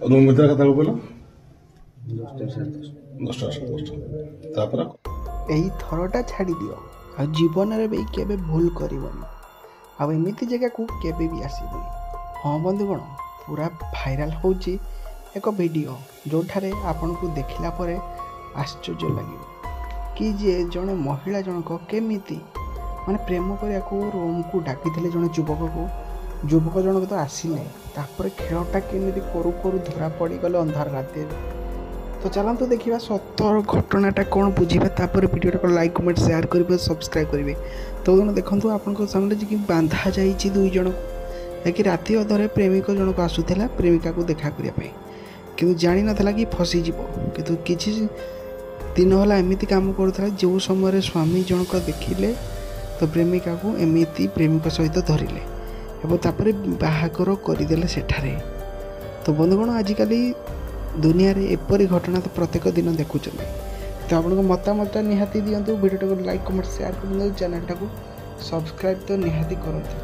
Room भीतर कथा बोल 10ଟା 10टा यही थरटा छाड़ी दियो आ जीवन रे भी केबे भूल करबनी आ एमिति जगह को केबे भी आसीबनी। हाँ बंधुगण पूरा भाइराल होची एक वीडियो जोठारे आपन को देखिला परे आश्चर्य लगे कि जे जने महिला जनक केमिति माने प्रेम करिया को रूम को डाकी जने युवक जनक तो आसिले तापर खेलटा केमिति करू करू धरा पड़ी गले अंधार राते। तो चलते देखा सतर घटनाटा कौन बुझे तापर वीडियो को लाइक कमेंट शेयर करेंगे सब्सक्राइब करेंगे। तो देखो आपन सामने जी बांधा जाइए दुई जन को कि राति अधरे प्रेमिक जनक आसूला प्रेमिका को देखा करने कि जानी नाला कि फसीज कि किसी दिन है एमती कम करूला जो समय स्वामी जनक देखिले तो प्रेमिका को एमती प्रेमिक सहित धरिले और बाहागर करदे सेठारे। तो बंधुगण आजिकल दुनिया रे एपरी घटना तो प्रत्येक दिन देखुं। तो आपको मतामत निहाती दिंतु वीडियो को लाइक कमेंट शेयर कर चैनल टाको सब्सक्राइब तो निहाती करंतु।